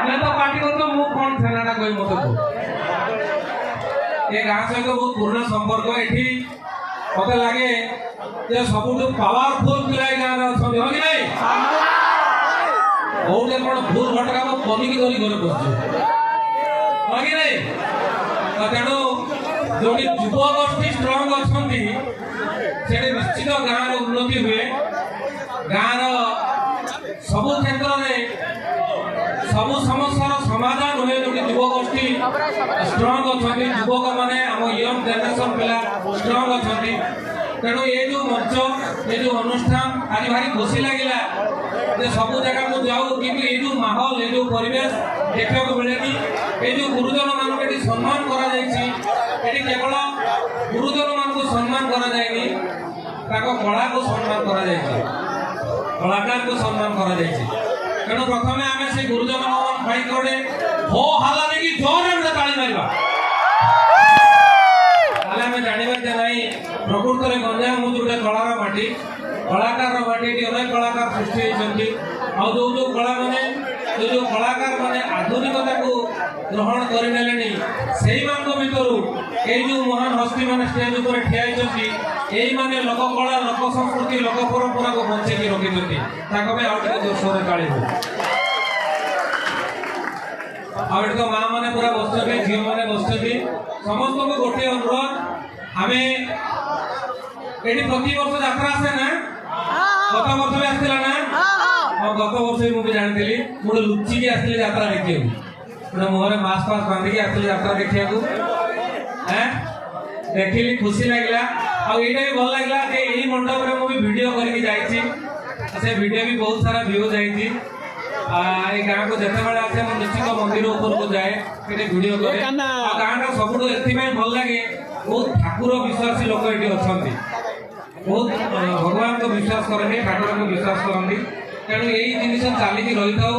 ତମେ ତ ପାର୍ଟି କରୁଛ ମୁଁ କଣ ଥାନାଟା କହି ମତେ କୁହ। ଏ ଗାଁ ସହିତ ବହୁତ ପୁରୁଣା ସମ୍ପର୍କ। ଏଠି ମତେ ଲାଗେ ଯେ ସବୁଠୁ ପାୱାରଫୁଲ ପିଲା ଏ ଗାଁରେ ଅଛନ୍ତି, ହଁ କି ନାଇଁ? କୋଉଠି କଣ ଭୁଲ ଘଟକା ମୁଁ ପନିକି ଧରି ଘରେ ବସୁଛୁ, ହଁ କି ନାଇଁ? ତେଣୁ ଯୋଉଠି ଯୁବଗୋଷ୍ଠୀ ଷ୍ଟ୍ରଙ୍ଗ ଅଛନ୍ତି ସେଠି ନିଶ୍ଚିତ ଗାଁର ଉନ୍ନତି ହୁଏ। ଗାଁର ସବୁ କ୍ଷେତ୍ରରେ ସବୁ ସମସ୍ୟାର ସମାଧାନ ହୁଏ ଯୋଉଠି ଯୁବଗୋଷ୍ଠୀ ଷ୍ଟ୍ରଙ୍ଗ ଅଛନ୍ତି, ଯୁବକ ମାନେ ଆମ ୟଙ୍ଗ ଜେନେରେସନ ପିଲା ଷ୍ଟ୍ରଙ୍ଗ ଅଛନ୍ତି। ତେଣୁ ଏ ଯୋଉ ମଞ୍ଚ, ଏ ଯୋଉ ଅନୁଷ୍ଠାନ ଆଜି ଭାରି ଖୁସି ଲାଗିଲା ଯେ ସବୁ ଜାଗାକୁ ଯାଉ କିନ୍ତୁ ଏ ଯୋଉ ମାହୋଲ, ଏ ଯୋଉ ପରିବେଶ ଦେଖିବାକୁ ମିଳେନି। ଏ ଯୋଉ ଗୁରୁଜନ ମାନଙ୍କୁ ଏଠି ସମ୍ମାନ କରାଯାଇଛି, ଏଠି କେବଳ ଗୁରୁଜନ ମାନଙ୍କୁ ସମ୍ମାନ କରାଯାଇନି, ତାଙ୍କ କଳାକୁ ସମ୍ମାନ କରାଯାଇଛି, କଳାକାରକୁ ସମ୍ମାନ କରାଯାଇଛି। ତେଣୁ ପ୍ରଥମେ ଆମେ ସେ ଗୁରୁଜନ ଭାଇ ଗୋଟେ ହୋ ହାଲା ଦେଇକି ଜୋରରେ ଗୋଟେ ତାଳି ମାରିବା, ତାହେଲେ ଆମେ ଜାଣିବା ଯେ ନାଇଁ ପ୍ରକୃତରେ ଗଞ୍ଜାମ ହେଉଛି ଗୋଟେ କଳାର ମାଟି, କଳାକାରର ମାଟି। ଏଠି ଅନେକ କଳାକାର ସୃଷ୍ଟି ହେଇଛନ୍ତି। ଆଉ ଯୋଉ ଯୋଉ କଳା ମାନେ ଯୋଉ କଳାକାର ମାନେ ଆଧୁନିକତାକୁ ଗ୍ରହଣ କରିନେଲେଣି, ସେଇମାନଙ୍କ ଭିତରୁ ଏଇ ଯୋଉ ମହାନ ହସ୍ତି ମାନେ ଷ୍ଟେଜ ଉପରେ ଠିଆ ହେଇଛନ୍ତି, এইମାନେ ଲୋକ କଳା, ଲୋକ ସଂସ୍କୃତି, ଲୋକ ପରମ୍ପରାକୁ ବଞ୍ଚେଇକି ରଖିଛନ୍ତି। ତାଙ୍କ ପାଇଁ ଆଉ ଟିକେ ଜୋରସୋରରେ ତାଳିବୁ। ଆଉ ଏଠି ତ ମା ମାନେ ପୁରା ବସିଛନ୍ତି, ଝିଅ ମାନେ ବସିଛନ୍ତି। ସମସ୍ତଙ୍କୁ ଗୋଟିଏ ଅନୁରୋଧ, ଆମେ ଏଠି ପ୍ରତିବର୍ଷ ଯାତ୍ରା ଆସେ ନା? ଗତ ବର୍ଷ ବି ଆସିଥିଲା ନା? ହଁ, ଗତ ବର୍ଷ ବି ମୁଁ ବି ଜାଣିଥିଲି। ମୁଁ ଲୁଚିକି ଆସିଲି ଯାତ୍ରା ଦେଖିବାକୁ, ଗୋଟେ ମୁହଁରେ ମାସ୍କ ଫାସ୍କ ବାନ୍ଧିକି ଆସିଲି ଯାତ୍ରା ଦେଖିବାକୁ। ଦେଖିଲି, ଖୁସି ଲାଗିଲା। ଆଉ ଏଇଟା ବି ଭଲ ଲାଗିଲା ଯେ ଏଇ ମଣ୍ଡପରେ ମୁଁ ବି ଭିଡିଓ କରିକି ଯାଇଛି। ସେ ଭିଡିଓ ବି ବହୁତ ସାରା ଭିଉ ଯାଇଛି। এই ଗାଁକୁ ଯେତେବେଳେ ଆସେ ମୁଁ ନିଶ୍ଚିତ ମନ୍ଦିର ଉପରକୁ ଯାଏ, ସେଠି ଭିଡିଓ କରେ। ଆଉ ଗାଁଟା ସବୁଠୁ ଏଥିପାଇଁ ଭଲ ଲାଗେ, ବହୁତ ଠାକୁର ବିଶ୍ୱାସୀ ଲୋକ ଏଠି ଅଛନ୍ତି, ବହୁତ ଭଗବାନଙ୍କୁ ବିଶ୍ୱାସ କରନ୍ତି, ଠାକୁରଙ୍କୁ ବିଶ୍ୱାସ କରନ୍ତି। ତେଣୁ ଏଇ ଜିନିଷ ଚାଲିକି ରହିଥାଉ।